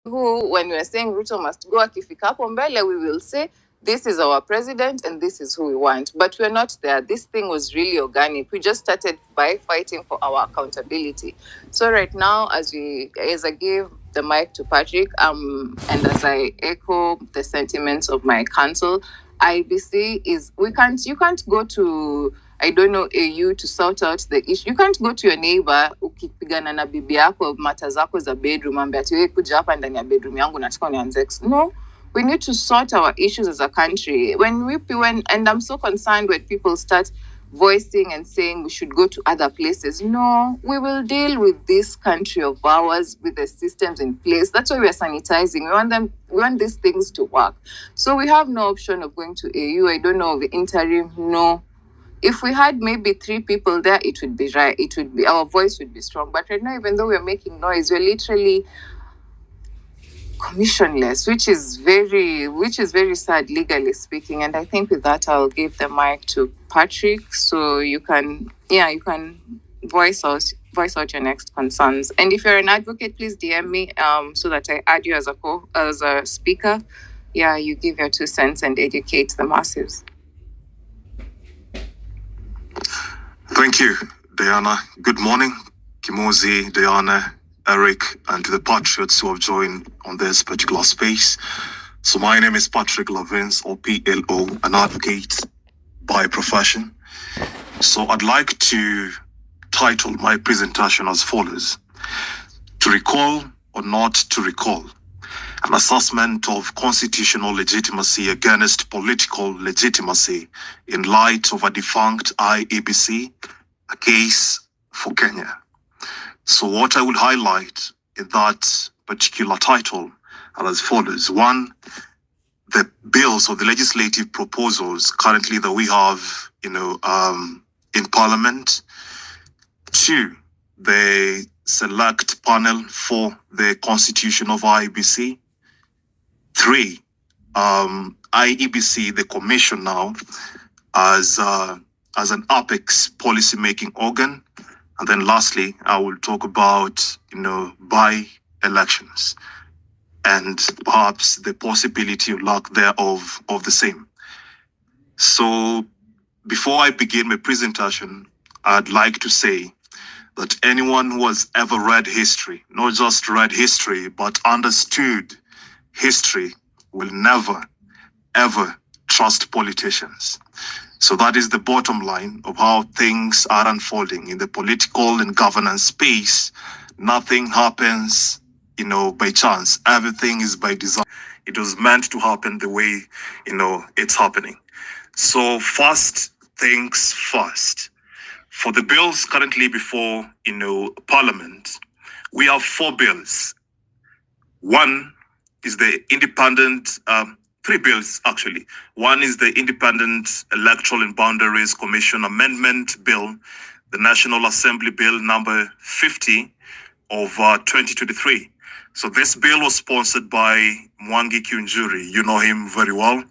who, when we are saying Ruto must go, akifika hapo mbele, we will say, this is our president and this is who we want. But we're not there. This thing was really organic. We just started by fighting for our accountability. So right now, as I give the mic to Patrick, and as I echo the sentiments of my council, IEBC is you can't go to, I don't know, AU to sort out the issue. You can't go to your neighbor ukipigana na bibi yako mata zako za bedroom ambia ati wewe kuja hapa ndani ya bedroom yangu nataka unianze. No, we need to sort our issues as a country. And I'm so concerned when people start voicing and saying we should go to other places. No, we will deal with this country of ours with the systems in place. That's why we are sanitizing. We want these things to work. So we have no option of going to AU. I don't know, the interim, no. If we had maybe 3 people there, it would be right. It would be, our voice would be strong. But right now, even though we're making noise, we're literally commissionless, which is very sad, legally speaking. And I think with that, I'll give the mic to Patrick, so you can voice out your next concerns. And if you're an advocate, please DM me so that I add you as a speaker. Yeah, you give your 2 cents and educate the masses. Thank you, Diana. Good morning, Kimozi, Diana, Eric, and to the patriots who have joined on this particular space. So my name is Patrick Lavins, or PLO, an advocate by profession. So I'd like to title my presentation as follows: to recall or not to recall, an assessment of constitutional legitimacy against political legitimacy in light of a defunct IEBC, a case for Kenya. So what I would highlight in that particular title are as follows. 1, the bills or the legislative proposals currently that we have, in Parliament. 2, the select panel for the constitution of IEBC. 3, IEBC, the commission now, as an apex policy-making organ. And then lastly, I will talk about, by-elections and perhaps the possibility or lack thereof of the same. So before I begin my presentation, I'd like to say that anyone who has ever read history, not just read history, but understood history, will never, ever trust politicians. So that is the bottom line of how things are unfolding in the political and governance space. Nothing happens, by chance. Everything is by design. It was meant to happen the way, it's happening. So first things first. For the bills currently before, Parliament, we have 4 bills. 1 is the independent, 3 bills actually. 1 is the Independent Electoral and Boundaries Commission Amendment Bill, the National Assembly Bill number 50 of 2023. So this bill was sponsored by Mwangi Kiunjuri. You know him very well.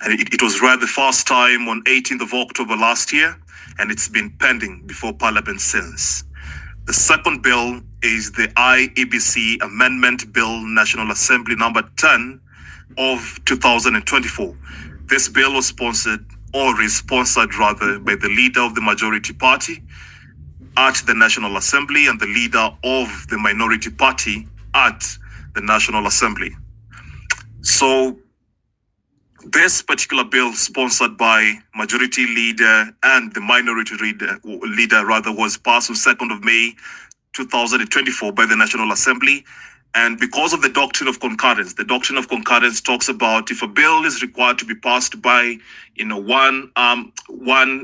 And it was read the first time on 18th of October last year, and it's been pending before Parliament since. The second bill is the IEBC Amendment Bill, National Assembly number 10 of 2024. This bill was sponsored, or is sponsored rather, by the leader of the majority party at the National Assembly and the leader of the minority party at the National Assembly. So this particular bill, sponsored by majority leader and the minority leader was passed on 2nd of May 2024 by the National Assembly. And because of the doctrine of concurrence talks about if a bill is required to be passed by, one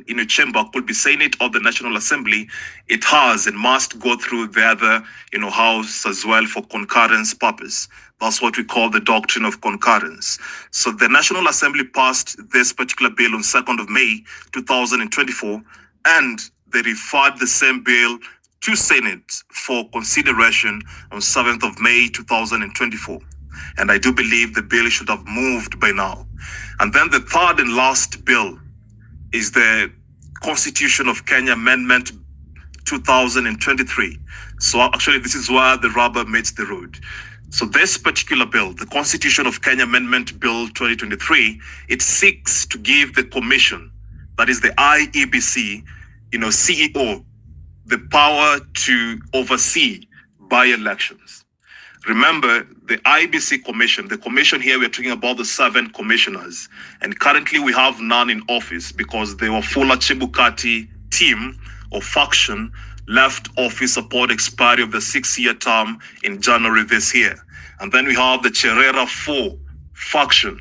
in a chamber, could be Senate or the National Assembly, it has and must go through the other, house as well for concurrence purpose. That's what we call the doctrine of concurrence. So the National Assembly passed this particular bill on 2nd of May 2024, and they referred the same bill to Senate for consideration on 7th of May 2024. And I do believe the bill should have moved by now. And then the third and last bill is the Constitution of Kenya Amendment 2023. So actually this is where the rubber meets the road. So this particular bill, the Constitution of Kenya Amendment Bill 2023, it seeks to give the commission, that is the IEBC, CEO, the power to oversee by-elections. Remember, the IEBC commission, the commission here, we're talking about the 7 commissioners. And currently we have none in office because the Wafula Chebukati team or faction left office upon expiry of the 6-year term in January this year. And then we have the Cherera 4 faction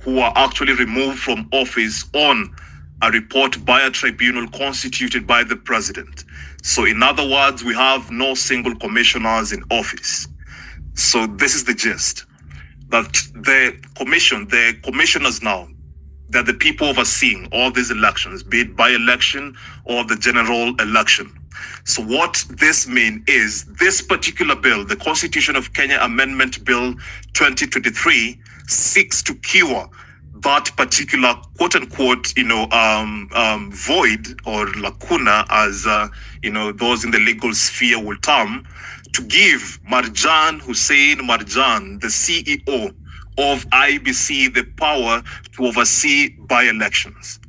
who are actually removed from office on a report by a tribunal constituted by the president. So in other words, we have no single commissioners in office. So this is the gist, that the commissioners now, they're the people overseeing all these elections, be it by-election or the general election. So what this means is this particular bill, the Constitution of Kenya Amendment Bill 2023, seeks to cure that particular quote-unquote, void or lacuna, as those in the legal sphere will term, to give Marjan Hussein Marjan, the CEO of IEBC, the power to oversee by-elections.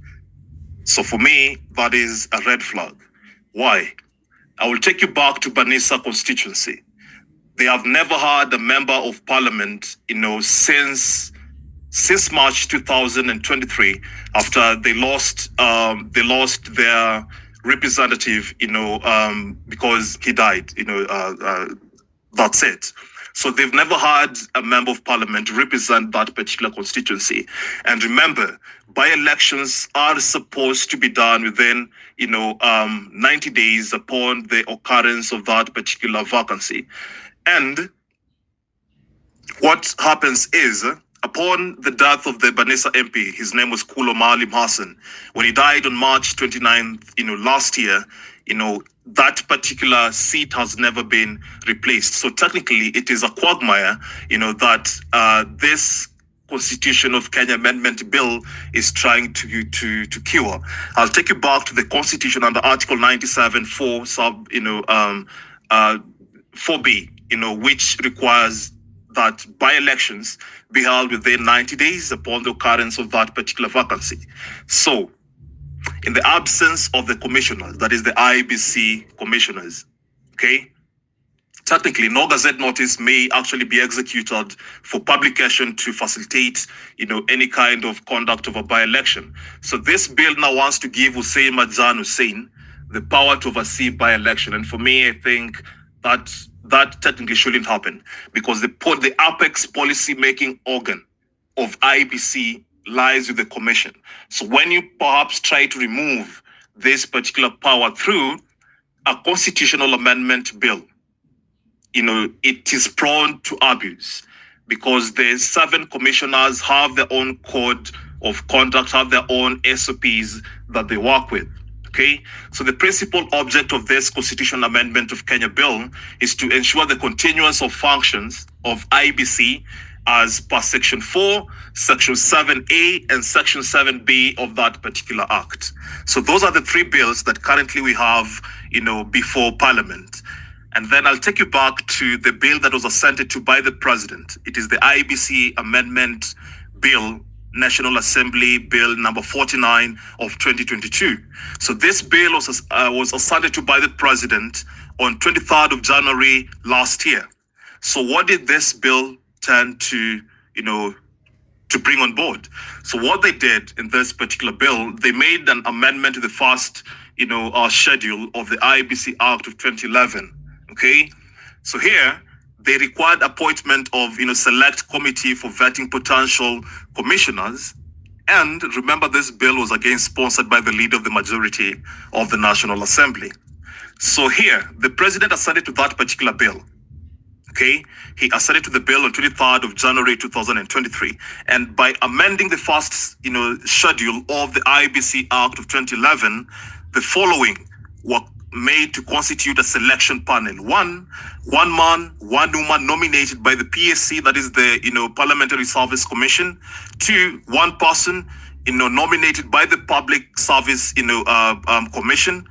So for me, that is a red flag. Why? I will take you back to Banisa constituency. They have never had a member of parliament, since March 2023, after they lost their representative, because he died, that's it. So they've never had a member of parliament represent that particular constituency. And remember, by-elections are supposed to be done within, 90 days upon the occurrence of that particular vacancy. And what happens is, upon the death of the Banisa MP, his name was Kulo Maalim Hassan, when he died on March 29th, last year, that particular seat has never been replaced. So technically, it is a quagmire, that this Constitution of Kenya Amendment Bill is trying to cure. I'll take you back to the Constitution under Article 97, 4 sub, 4B, which requires that by-elections be held within 90 days upon the occurrence of that particular vacancy. So, in the absence of the commissioners, that is the IEBC commissioners, okay, technically no gazette notice may actually be executed for publication to facilitate, any kind of conduct of a by-election. So this bill now wants to give Hussein Marjan Hussein the power to oversee by-election. And for me, I think that technically shouldn't happen, because the apex policy-making organ of IEBC lies with the commission. So when you perhaps try to remove this particular power through a constitutional amendment bill, it is prone to abuse, because the 7 commissioners have their own code of conduct, have their own SOPs that they work with. Okay, so the principal object of this Constitutional Amendment of Kenya Bill is to ensure the continuance of functions of IEBC as per Section 4, Section 7A, and Section 7B of that particular act. So those are the 3 bills that currently we have, before Parliament. And then I'll take you back to the bill that was assented to by the President. It is the IEBC Amendment Bill, National Assembly Bill number 49 of 2022. So this bill was assented to by the President on 23rd of January last year. So what did this bill tend to, to bring on board? So what they did in this particular bill, they made an amendment to the first, schedule of the IEBC Act of 2011. Okay, so here they required appointment of select committee for vetting potential commissioners. And remember, this bill was again sponsored by the leader of the majority of the National Assembly. So here, the president assented to that particular bill. Okay, he assented to the bill on 23rd of January 2023. And by amending the first, schedule of the IEBC Act of 2011, the following were made to constitute a selection panel. One man, one woman nominated by the PSC, that is the Parliamentary Service Commission. 2, one person nominated by the Public Service Commission.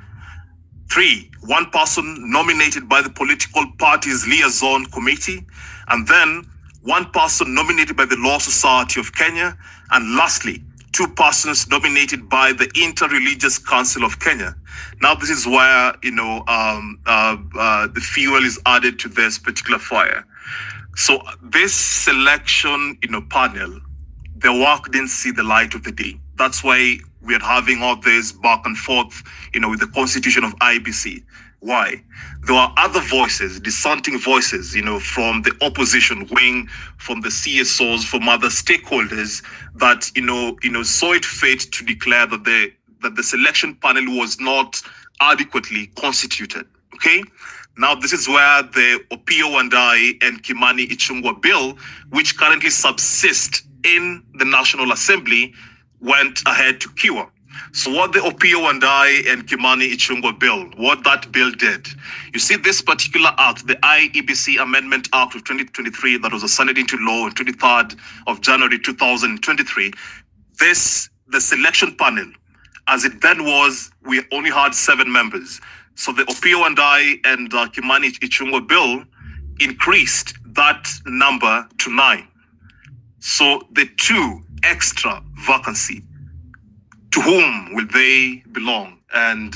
3, one person nominated by the Political Parties Liaison Committee. And then 1 person nominated by the Law Society of Kenya, and lastly, 2 persons nominated by the Inter-Religious Council of Kenya. Now, this is where, the fuel is added to this particular fire. So this selection, panel, their work didn't see the light of the day. That's why we are having all this back and forth, with the constitution of IEBC. Why? There are other voices, dissenting voices, from the opposition wing, from the CSOs, from other stakeholders that, saw it fit to declare that the selection panel was not adequately constituted. Okay? Now, this is where the Opiyo Wandayi and Kimani Ichung'wah bill, which currently subsist in the National Assembly, went ahead to cure. So what the Opiyo Wandayi and Kimani Ichung'wah bill, what that bill did, you see this particular act, the IEBC Amendment Act of 2023 that was signed into law on 23rd of January 2023, the selection panel, as it then was, we only had 7 members. So the Opiyo Wandayi and Kimani Ichung'wah bill increased that number to 9. So the 2 extra vacancy, to whom will they belong? And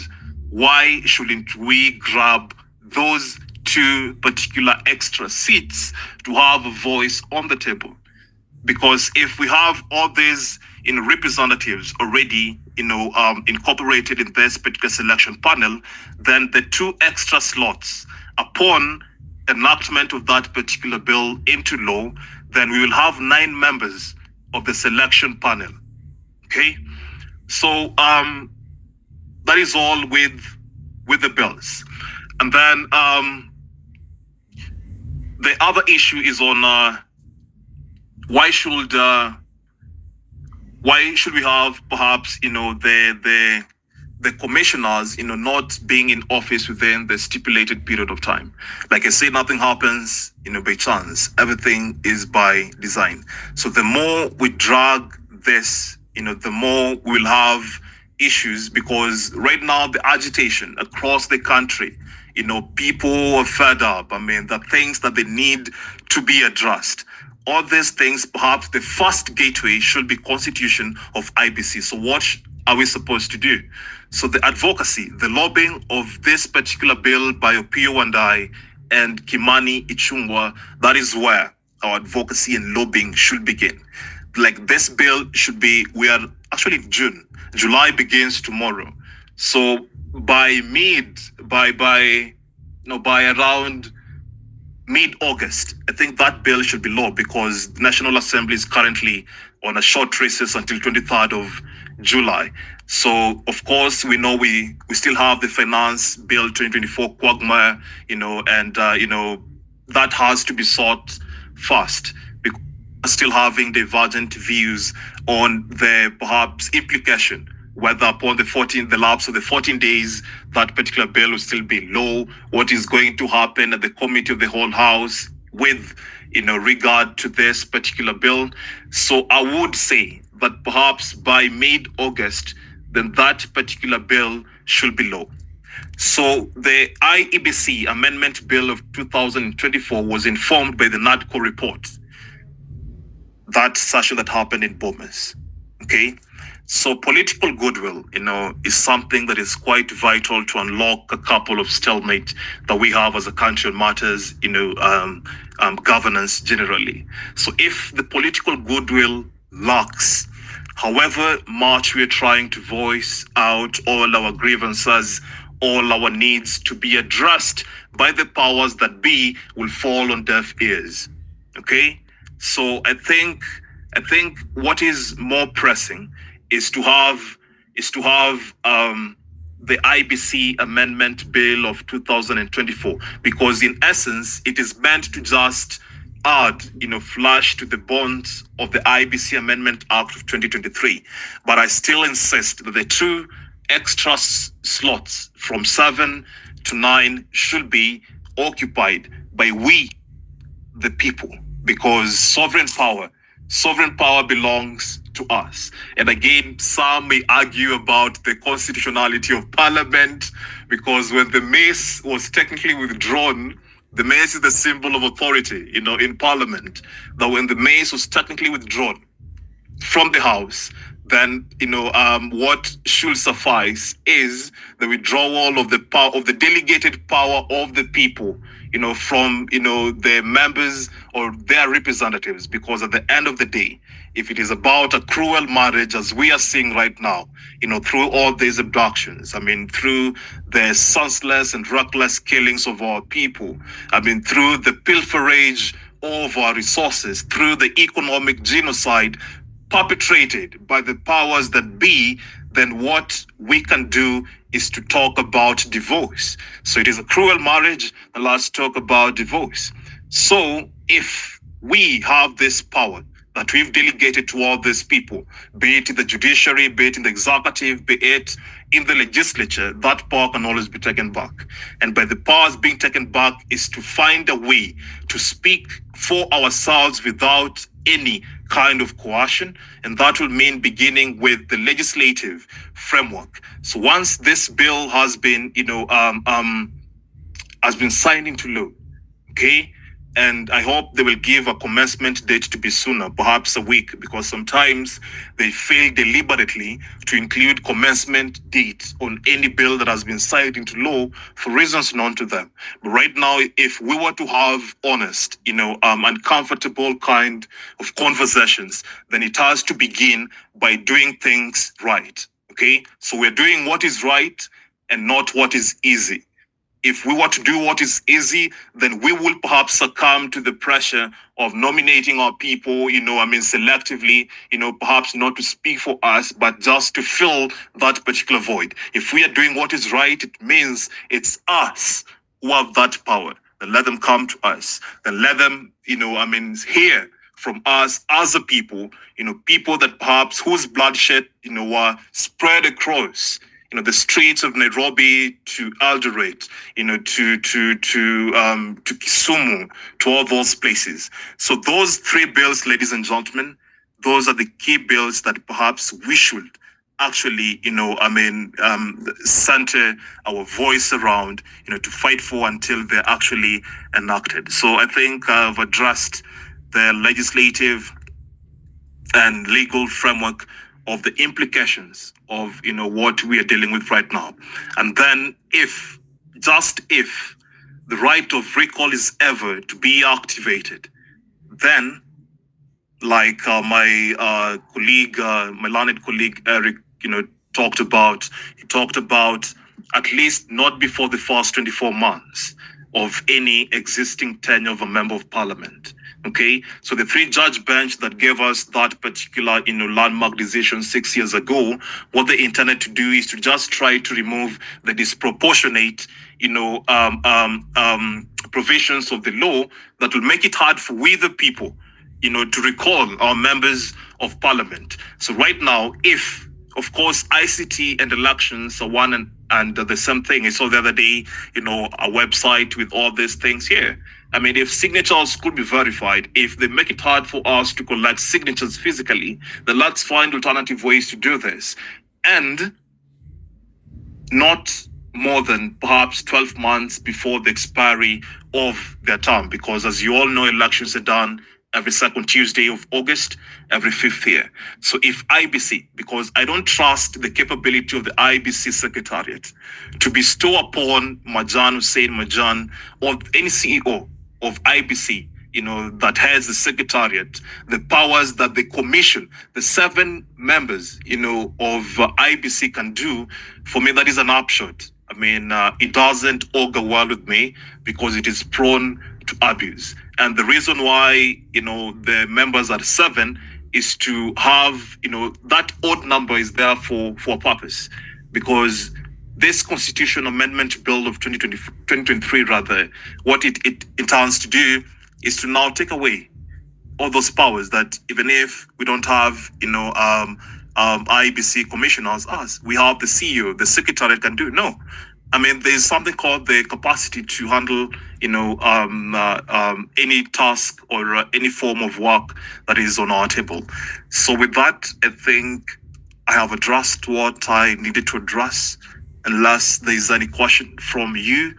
why shouldn't we grab those 2 particular extra seats to have a voice on the table? Because if we have all these representatives already, incorporated in this particular selection panel, then the 2 extra slots upon enactment of that particular bill into law, then we will have 9 members of the selection panel. Okay, so that is all with the bills. And then the other issue is on why should we have perhaps the commissioners not being in office within the stipulated period of time? Like I say, nothing happens by chance. Everything is by design. So the more we drag this, the more we'll have issues, because right now the agitation across the country, people are fed up. I mean, the things that they need to be addressed. All these things, perhaps the first gateway should be constitution of IEBC. So what are we supposed to do? So the advocacy, the lobbying of this particular bill by Opiyo Wandayi and Kimani Ichung'wah, that is where our advocacy and lobbying should begin. Like this bill should be, we are actually in June. July begins tomorrow. So by around mid-August, I think that bill should be law, because the National Assembly is currently on a short recess until 23rd of July. So, of course, we know we still have the Finance Bill 2024 quagmire, and that has to be sought first, because we're still having divergent views on the perhaps implication, whether upon the lapse of the 14 days, that particular bill will still be law, what is going to happen at the Committee of the Whole House with, regard to this particular bill. So I would say that perhaps by mid-August, then that particular bill should be law. So the IEBC Amendment Bill of 2024 was informed by the NADCO report, that session that happened in Bomas. Okay. So political goodwill, is something that is quite vital to unlock a couple of stalemate that we have as a country on matters, governance generally. So if the political goodwill lacks, however much we're trying to voice out all our grievances, all our needs to be addressed by the powers that be, will fall on deaf ears. Okay? So I think what is more pressing is to have the IEBC Amendment Bill of 2024, because in essence, it is meant to just add, flash to the bonds of the IEBC Amendment Act of 2023. But I still insist that the 2 extra slots from 7 to 9 should be occupied by we, the people, because sovereign power belongs to us. And again, some may argue about the constitutionality of parliament, because when the mace was technically withdrawn The mace is the symbol of authority, in parliament. That when the mace was technically withdrawn from the house, then what should suffice is the withdrawal of the power of the delegated power of the people, from the members or their representatives. Because at the end of the day, if it is about a cruel marriage, as we are seeing right now, through all these abductions, through the senseless and reckless killings of our people, through the pilferage of our resources, through the economic genocide perpetrated by the powers that be, then what we can do is to talk about divorce. So it is a cruel marriage, and let's talk about divorce. So if we have this power that we've delegated to all these people, be it in the judiciary, be it in the executive, be it in the legislature, that power can always be taken back. And by the powers being taken back is to find a way to speak for ourselves without any kind of coercion, and that will mean beginning with the legislative framework. So once this bill has been, has been signed into law, okay, and I hope they will give a commencement date to be sooner, perhaps a week, because sometimes they fail deliberately to include commencement date on any bill that has been signed into law for reasons known to them. But right now, if we were to have honest, uncomfortable kind of conversations, then it has to begin by doing things right, okay? So we're doing what is right and not what is easy. If we were to do what is easy, then we will perhaps succumb to the pressure of nominating our people, selectively, perhaps not to speak for us, but just to fill that particular void. If we are doing what is right, it means it's us who have that power. Then let them come to us. Then let them, hear from us as a people, people that perhaps whose bloodshed, were spread across the streets of Nairobi to Eldoret, to Kisumu, to all those places. So those three bills, ladies and gentlemen, those are the key bills that perhaps we should actually, center our voice around, to fight for until they're actually enacted. So I think I've addressed the legislative and legal framework of the implications of what we are dealing with right now. And then if the right of recall is ever to be activated, then like my colleague, my learned colleague Eric, talked about, he talked about at least not before the first 24 months of any existing tenure of a member of parliament. Okay, so the three-judge bench that gave us that particular, landmark decision 6 years ago, what they intended to do is to just try to remove the disproportionate, provisions of the law that will make it hard for we the people, to recall our members of parliament. So right now, if, of course, ICT and elections are one and the same thing. I saw the other day, a website with all these things here. If signatures could be verified, if they make it hard for us to collect signatures physically, then let's find alternative ways to do this. And not more than perhaps 12 months before the expiry of their term, because as you all know, elections are done every second Tuesday of August, every fifth year. So if IEBC, because I don't trust the capability of the IEBC Secretariat to bestow upon Marjan Hussein Marjan or any CEO of IEBC, that heads the Secretariat, the powers that the commission, the 7 members, of IEBC can do, for me, that is an upshot. It doesn't augur well with me because it is prone to abuse. And the reason why, the members are 7 is to have, that odd number is there for a purpose. Because this Constitution Amendment Bill of 2023, rather, what it intends to do is to now take away all those powers that even if we don't have, IEBC commissioners, we have the CEO, the secretary can do. No. There's something called the capacity to handle, any task or any form of work that is on our table. So with that, I think I have addressed what I needed to address. Unless there's any question from you,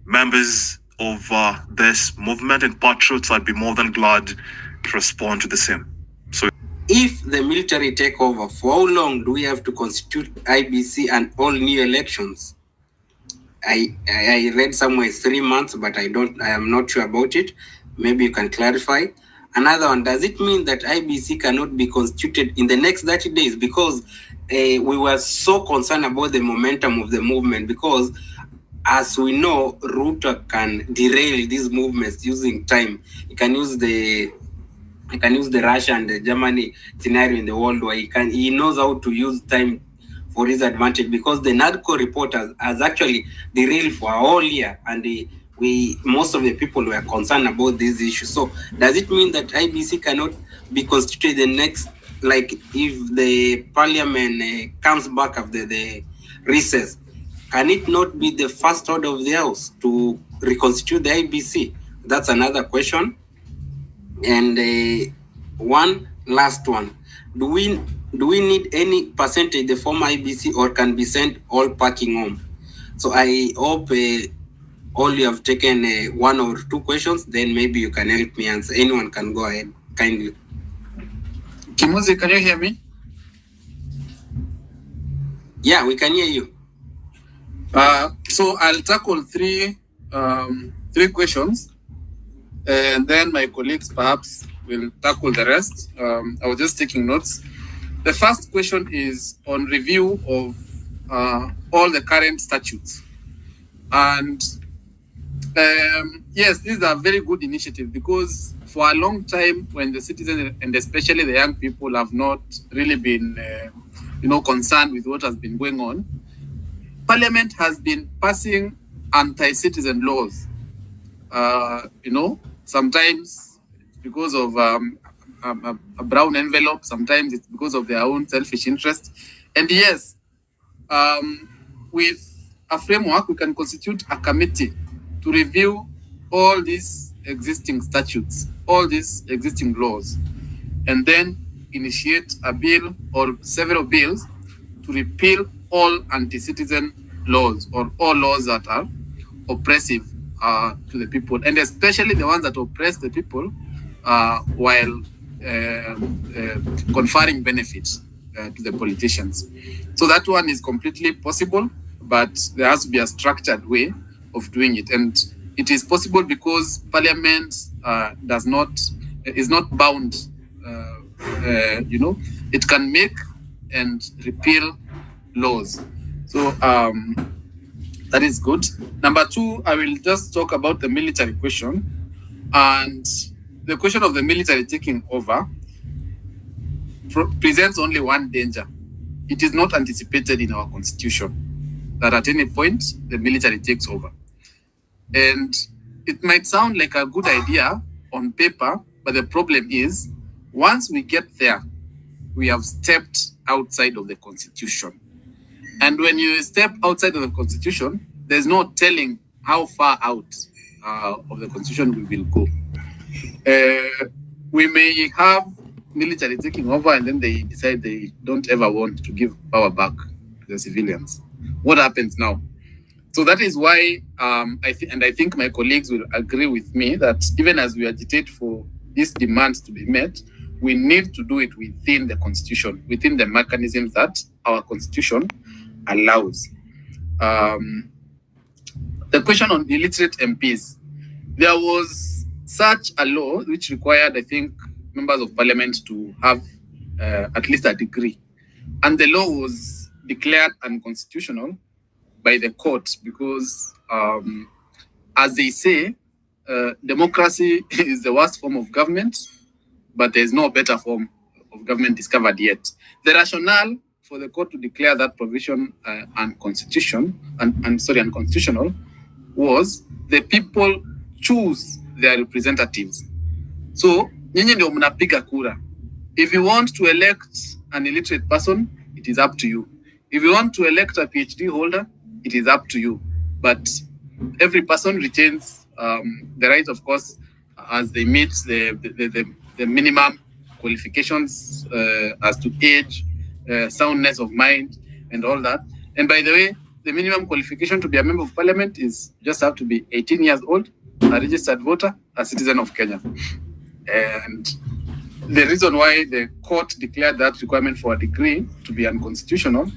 members of this movement, and patriots, I'd be more than glad to respond to the same. So, if the military take over, for how long do we have to constitute IBC and all new elections? I read somewhere 3 months, but I am not sure about it. Maybe you can clarify. Another one, does it mean that IBC cannot be constituted in the next 30 days? Because we were so concerned about the momentum of the movement, because as we know, Ruto can derail these movements using time. He can use the Russia and the Germany scenario in the world where he knows how to use time for his advantage, because the NADCO report has actually derailed for a whole year, and most of the people were concerned about this issue. So does it mean that IBC cannot be constituted the next, like if the parliament comes back after the recess, can it not be the first order of the house to reconstitute the IBC? That's another question. And one last one, do we need any percentage the former IBC, or can be sent all packing home? So I hope all you have taken one or two questions, then maybe you can help me answer. Anyone can go ahead, kindly. Kimuzi, can you hear me? Yeah, we can hear you. So I'll tackle three questions, and then my colleagues perhaps will tackle the rest. I was just taking notes. The first question is on review of all the current statutes. And yes, this is a very good initiative, because for a long time, when the citizens and especially the young people have not really been concerned with what has been going on, Parliament has been passing anti-citizen laws. Sometimes it's because of a brown envelope, sometimes it's because of their own selfish interest. And yes, with a framework, we can constitute a committee to review all these existing statutes, all these existing laws, and then initiate a bill or several bills to repeal all anti-citizen laws, or all laws that are oppressive to the people, and especially the ones that oppress the people while conferring benefits to the politicians. So that one is completely possible, but there has to be a structured way of doing it. And it is possible because Parliament is not bound. It can make and repeal laws. So that is good. Number two, I will just talk about the military question. And the question of the military taking over presents only one danger. It is not anticipated in our constitution that at any point the military takes over. And it might sound like a good idea on paper, but the problem is, once we get there, we have stepped outside of the constitution. And when you step outside of the constitution, there's no telling how far out of the constitution we will go. We may have military taking over, and then they decide they don't ever want to give power back to the civilians. What happens now? So that is why I think my colleagues will agree with me that even as we agitate for these demands to be met, we need to do it within the constitution, within the mechanisms that our constitution allows. The question on illiterate MPs, there was such a law which required, I think, members of parliament to have at least a degree. And the law was declared unconstitutional by the court because, as they say, democracy is the worst form of government, but there's no better form of government discovered yet. The rationale for the court to declare that provision unconstitutional was the people choose their representatives. So, nyinyi ndio mnapiga kura. If you want to elect an illiterate person, it is up to you. If you want to elect a PhD holder, it is up to you. But every person retains the right, of course, as they meet the minimum qualifications as to age, soundness of mind, and all that. And by the way, the minimum qualification to be a member of parliament is just have to be 18 years old a registered voter, a citizen of Kenya. And the reason why the court declared that requirement for a degree to be unconstitutional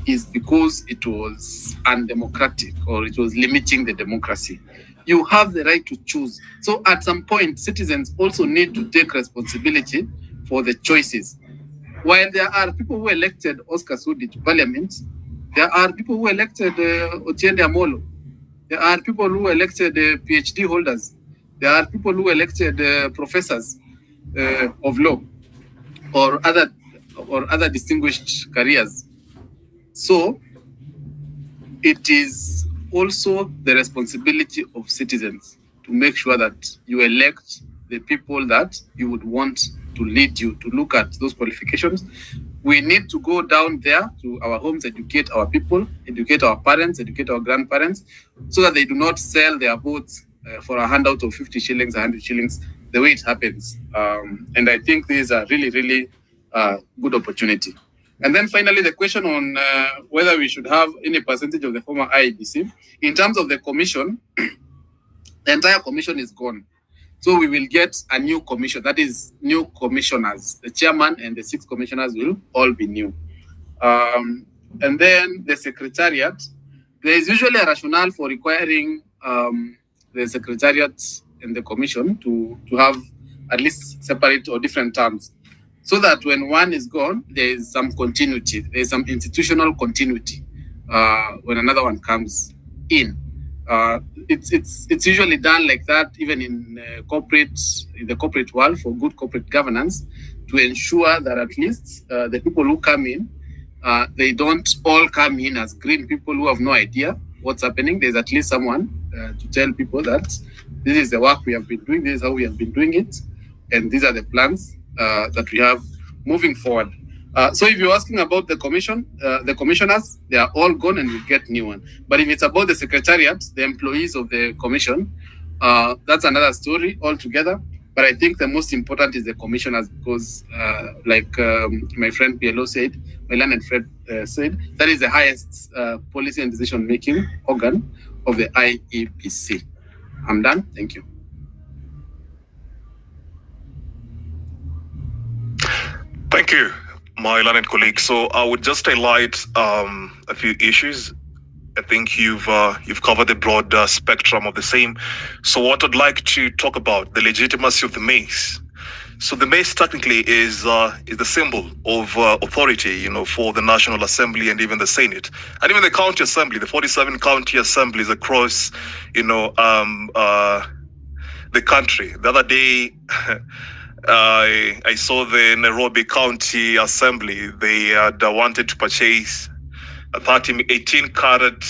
is because it was undemocratic, or it was limiting the democracy. You have the right to choose. So at some point, citizens also need to take responsibility for the choices. While there are people who elected Oscar Sudi to parliament, there are people who elected Otiende Amolo. There are people who elected PhD holders. There are people who elected professors of law or other distinguished careers. So it is also the responsibility of citizens to make sure that you elect the people that you would want to lead you, to look at those qualifications. We need to go down there to our homes, educate our people, educate our parents, educate our grandparents, so that they do not sell their votes for a handout of 50 shillings, 100 shillings, the way it happens. And I think this is a really, really good opportunity. And then finally, the question on whether we should have any percentage of the former IEBC. In terms of the commission, the entire commission is gone. So we will get a new commission, that is new commissioners. The chairman and the 6 commissioners will all be new. And then the secretariat, there is usually a rationale for requiring the secretariat and the commission to have at least separate or different terms, so that when one is gone, there is some continuity, there is some institutional continuity when another one comes in. It's usually done like that, even in the corporate world, for good corporate governance, to ensure that at least the people who come in, they don't all come in as green people who have no idea what's happening. There's at least someone to tell people that this is the work we have been doing, this is how we have been doing it, and these are the plans that we have moving forward. So if you're asking about the commission, the commissioners, they are all gone and we get new one. But if it's about the secretariat, the employees of the commission, that's another story altogether. But I think the most important is the commissioners, because like my friend PLO said, my learned friend said, that is the highest policy and decision-making organ of the IEBC. I'm done. Thank you. Thank you, my learned colleague. So I would just highlight a few issues. I think you've covered the broad spectrum of the same. So what I'd like to talk about, the legitimacy of the mace. So the mace technically is the symbol of authority, for the National Assembly and even the Senate, and even the county assembly, the 47 county assemblies across, the country. The other day, I saw the Nairobi County Assembly. They had wanted to purchase a 18-carat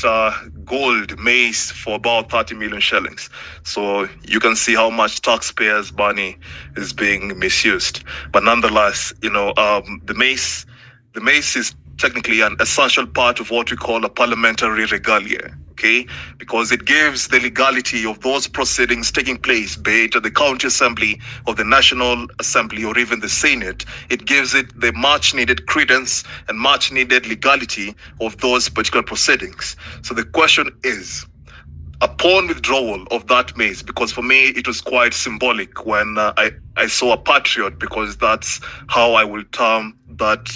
gold mace for about 30 million shillings. So you can see how much taxpayers' money is being misused. But nonetheless, the mace is technically an essential part of what we call a parliamentary regalia. Okay, because it gives the legality of those proceedings taking place, be it at the county assembly or the National Assembly or even the Senate. It gives it the much needed credence and much needed legality of those particular proceedings. So the question is, upon withdrawal of that mace, because for me it was quite symbolic when I saw a patriot, because that's how I will term that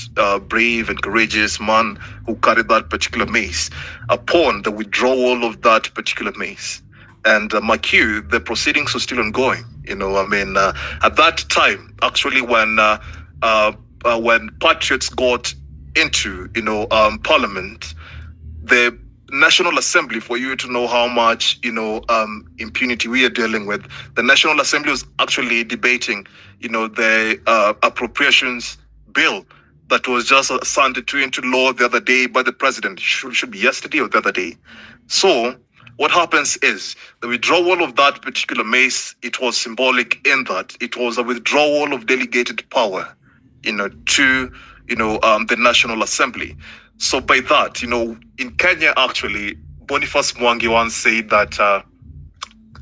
brave and courageous man who carried that particular mace, upon the withdrawal of that particular mace. And mark you, the proceedings were still ongoing. At that time, actually, when patriots got into parliament, the National Assembly, for you to know how much impunity we are dealing with, the National Assembly was actually debating the appropriations bill that was just signed into law the other day by the president. Should be yesterday or the other day. So what happens is the withdrawal of that particular mace, it was symbolic in that it was a withdrawal of delegated power to the National Assembly. So by that, in Kenya, actually, Boniface Mwangi once said that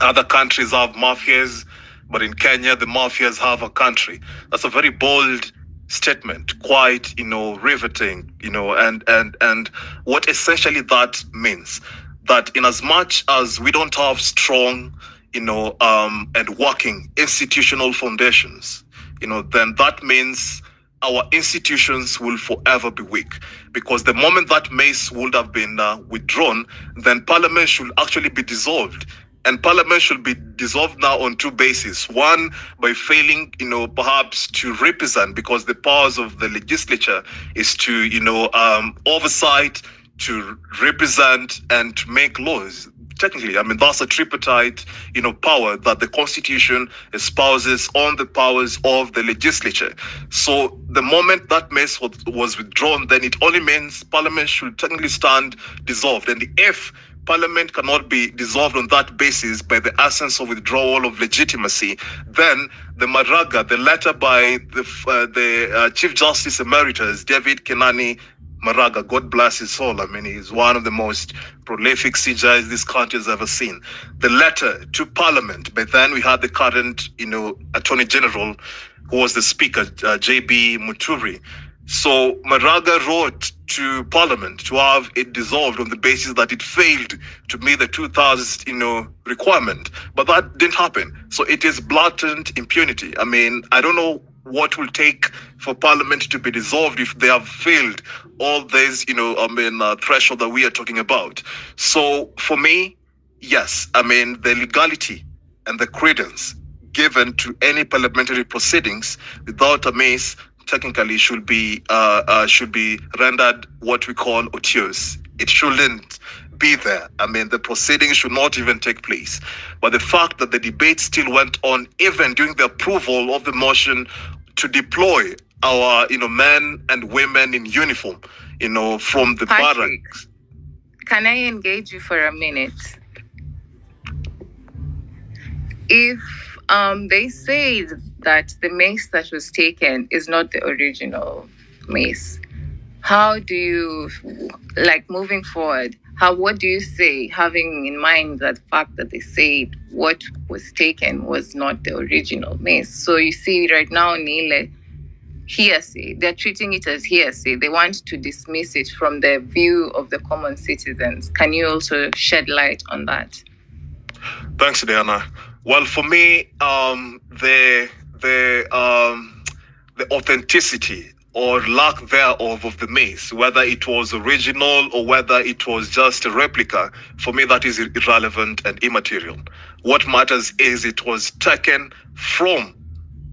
other countries have mafias, but in Kenya, the mafias have a country. That's a very bold statement, quite, riveting, and what essentially that means, that in as much as we don't have strong, and working institutional foundations, then that means our institutions will forever be weak. Because the moment that mace would have been withdrawn, then Parliament should actually be dissolved. And Parliament should be dissolved now on two bases. One, by failing, perhaps to represent, because the powers of the legislature is to, oversight, to represent, and to make laws. Technically, that's a tripartite, power that the Constitution espouses on the powers of the legislature. So the moment that mace was withdrawn, then it only means Parliament should technically stand dissolved. And if Parliament cannot be dissolved on that basis by the absence of withdrawal of legitimacy, then the Maraga, the letter by the Chief Justice Emeritus, David Kenani Maraga, God bless his soul. He's one of the most prolific CJIs this country has ever seen. The letter to Parliament, but then we had the current, Attorney General, who was the Speaker, J.B. Muturi. So Maraga wrote to Parliament to have it dissolved on the basis that it failed to meet the 2000, requirement. But that didn't happen. So it is blatant impunity. I don't know what will take for Parliament to be dissolved if they have failed all these, threshold that we are talking about. So for me, yes, the legality and the credence given to any parliamentary proceedings without a mace technically should be rendered what we call odious. It shouldn't be there. The proceedings should not even take place. But the fact that the debate still went on even during the approval of the motion to deploy our men and women in uniform, from the Patrick, barracks. Can I engage you for a minute? If they say that the mace that was taken is not the original mace, how do you, moving forward, what do you say, having in mind that fact that they said what was taken was not the original mace? So you see right now, Nile, hearsay, they're treating it as hearsay. They want to dismiss it from the view of the common citizens. Can you also shed light on that? Thanks, Diana. Well, for me, the authenticity or lack thereof of the mace, whether it was original or whether it was just a replica, for me that is irrelevant and immaterial. What matters is it was taken from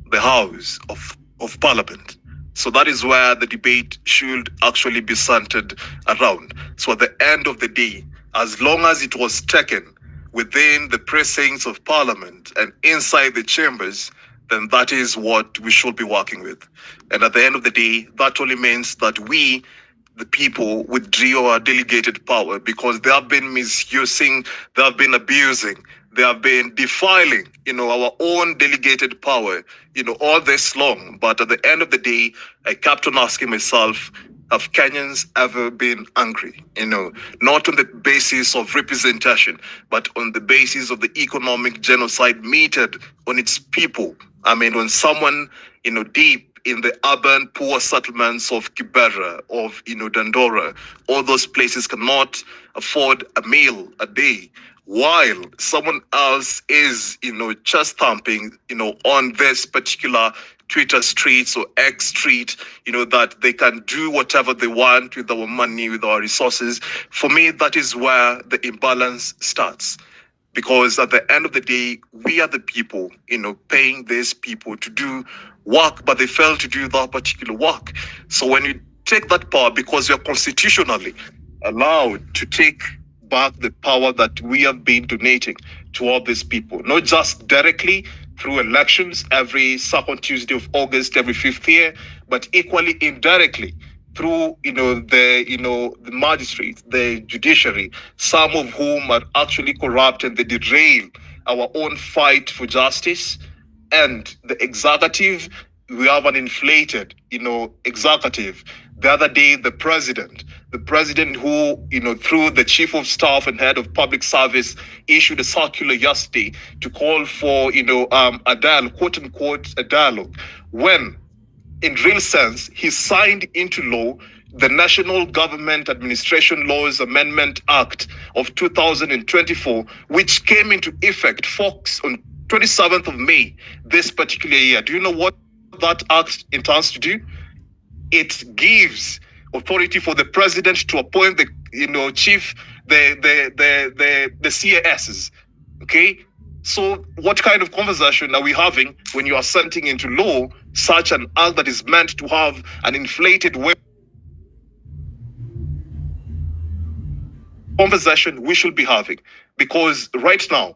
the House of Parliament. So that is where the debate should actually be centered around. So at the end of the day, as long as it was taken within the precincts of Parliament and inside the chambers, then that is what we should be working with. And at the end of the day, that only means that we, the people, withdrew our delegated power because they have been misusing, they have been abusing, they have been defiling, our own delegated power, all this long. But at the end of the day, I kept on asking myself, have Kenyans ever been angry? Not on the basis of representation, but on the basis of the economic genocide meted on its people. When someone, deep in the urban poor settlements of Kibera, of, Dandora, all those places cannot afford a meal a day, while someone else is, chest thumping, on this particular Twitter streets or X street, that they can do whatever they want with our money, with our resources. For me, that is where the imbalance starts. Because at the end of the day, we are the people, paying these people to do work, but they fail to do that particular work. So when you take that power, because you're constitutionally allowed to take back the power that we have been donating to all these people, not just directly through elections every second Tuesday of August, every fifth year, but equally indirectly through, the magistrates, the judiciary, some of whom are actually corrupt and they derail our own fight for justice. And the executive, we have an inflated, executive. The other day, the president who, through the chief of staff and head of public service, issued a circular yesterday to call for, a dialogue, quote unquote, a dialogue, when in real sense, he signed into law the National Government Administration Laws Amendment Act of 2024, which came into effect, folks, on 27th of May this particular year. Do you know what that act intends to do? It gives authority for the president to appoint the CASs. Okay, so what kind of conversation are we having when you are assenting into law such an act that is meant to have an inflated way? Conversation we should be having, because right now,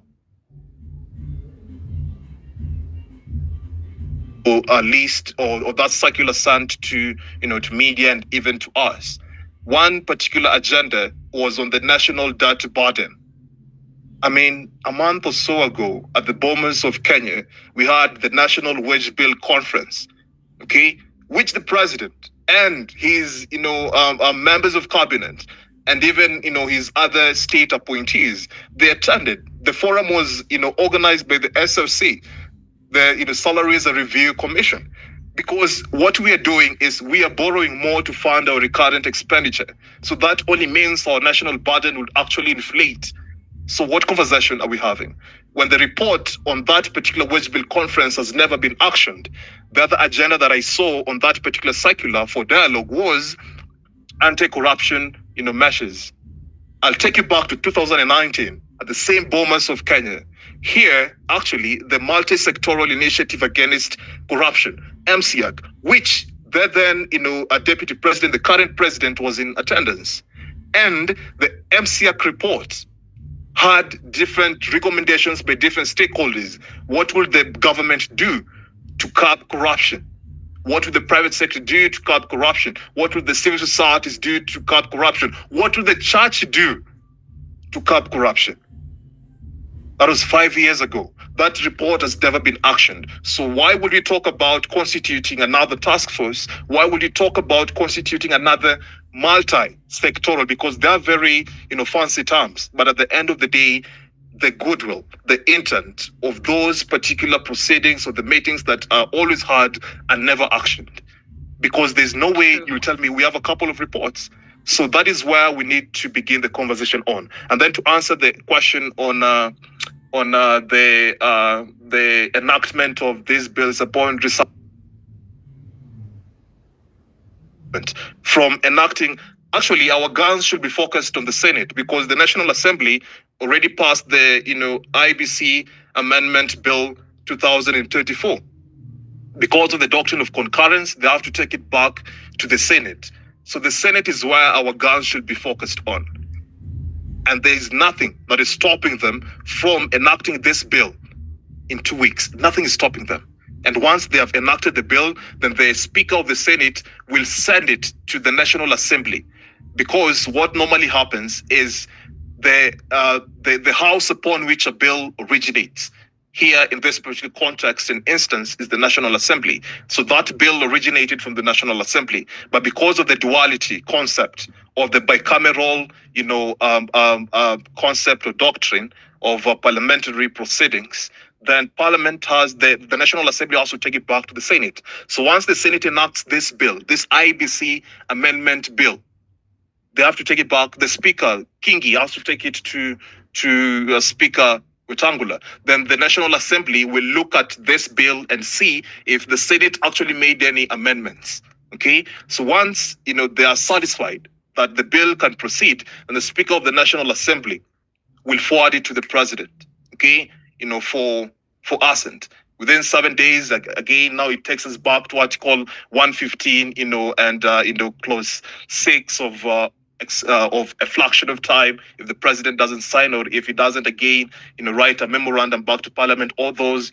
or at least, or that circular sent to to media and even to us, one particular agenda was on the national debt burden. I mean, a month or so ago at the Bomas of Kenya, we had the National Wage Bill Conference, okay, which the president and his members of cabinet and even his other state appointees, they attended. The forum was organized by the SOC, the Salaries and Review Commission, because what we are doing is we are borrowing more to fund our recurrent expenditure. So that only means our national burden would actually inflate. So what conversation are we having? When the report on that particular wage bill conference has never been actioned, the other agenda that I saw on that particular circular for dialogue was anti-corruption measures. I'll take you back to 2019 at the same Bomas of Kenya. Here, actually, the Multi-Sectoral Initiative Against Corruption, MCAC, which then, a deputy president, the current president, was in attendance. And the MCAC report had different recommendations by different stakeholders. What will the government do to curb corruption? What will the private sector do to curb corruption? What will the civil societies do to curb corruption? What will the church do to curb corruption? That was 5 years ago. That report has never been actioned. So why would we talk about constituting another task force? Why would you talk about constituting another multi-sectoral? Because they are very, fancy terms. But at the end of the day, the goodwill, the intent of those particular proceedings or the meetings that are always had are never actioned. Because there's no way you tell me we have a couple of reports. So that is where we need to begin the conversation on. And then to answer the question on the enactment of these bills upon from enacting, actually our guns should be focused on the Senate, because the National Assembly already passed the IEBC Amendment Bill 2034. Because of the doctrine of concurrence, they have to take it back to the Senate. So the Senate is where our guns should be focused on. And there is nothing that is stopping them from enacting this bill in 2 weeks. Nothing is stopping them. And once they have enacted the bill, then the Speaker of the Senate will send it to the National Assembly. Because what normally happens is the house upon which a bill originates, here in this particular context and instance, is the National Assembly. So that bill originated from the National Assembly. But because of the duality concept of the bicameral, concept or doctrine of parliamentary proceedings, then Parliament has the National Assembly also take it back to the Senate. So once the Senate enacts this bill, this IEBC Amendment Bill, they have to take it back. The Speaker, Kingi, has to take it to Speaker Wetangula. Then the National Assembly will look at this bill and see if the Senate actually made any amendments. Okay, so once they are satisfied that the bill can proceed, and the Speaker of the National Assembly will forward it to the President. Okay, for assent. Within 7 days, again, now it takes us back to Article 115, and clause 6 of a fraction of time if the president doesn't sign, or if he doesn't again write a memorandum back to Parliament, all those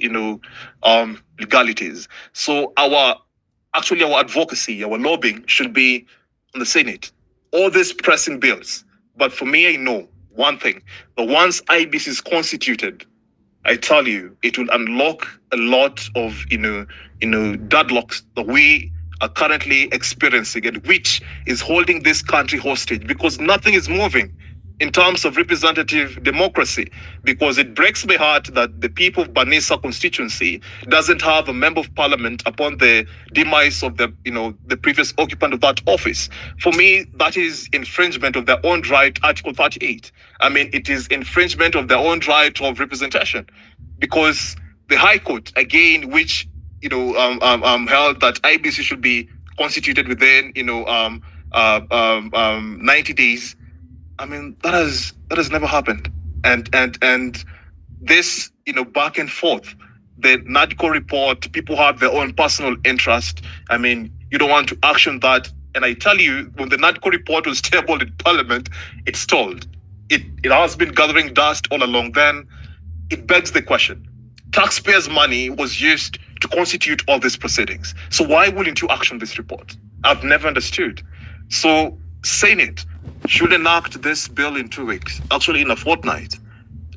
legalities. So our advocacy, our lobbying should be on the Senate, all these pressing bills. But for me, I know one thing: that once IEBC is constituted, I tell you, it will unlock a lot of deadlocks that we are currently experiencing, and which is holding this country hostage, because nothing is moving in terms of representative democracy, because it breaks my heart that the people of Banisa constituency doesn't have a member of parliament upon the demise of the previous occupant of that office. For me, that is infringement of their own right, Article 38. I mean, it is infringement of their own right of representation, because the High Court, again, which held that IEBC should be constituted within 90 days. I mean, that has never happened, and this back and forth, the NADCO report, people have their own personal interest. I mean, you don't want to action that, and I tell you, when the NADCO report was tabled in Parliament, it stalled. It has been gathering dust all along. Then it begs the question: taxpayers' money was used to constitute all these proceedings. So why wouldn't you action this report? I've never understood. So Senate should enact this bill in 2 weeks, actually in a fortnight.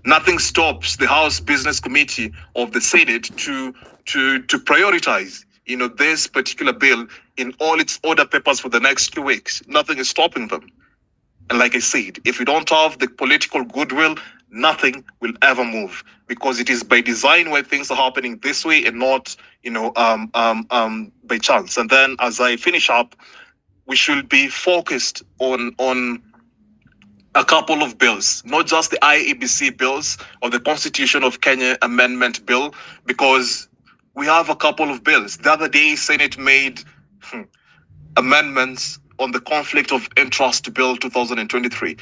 Nothing stops the House Business Committee of the Senate to prioritize this particular bill in all its order papers for the next 2 weeks. Nothing is stopping them. And like I said, if you don't have the political goodwill, nothing will ever move, because it is by design why things are happening this way and not by chance. And then as I finish up, we should be focused on a couple of bills, not just the IEBC bills or the Constitution of Kenya Amendment Bill, because we have a couple of bills. The other day, Senate made amendments on the Conflict of Interest Bill 2023.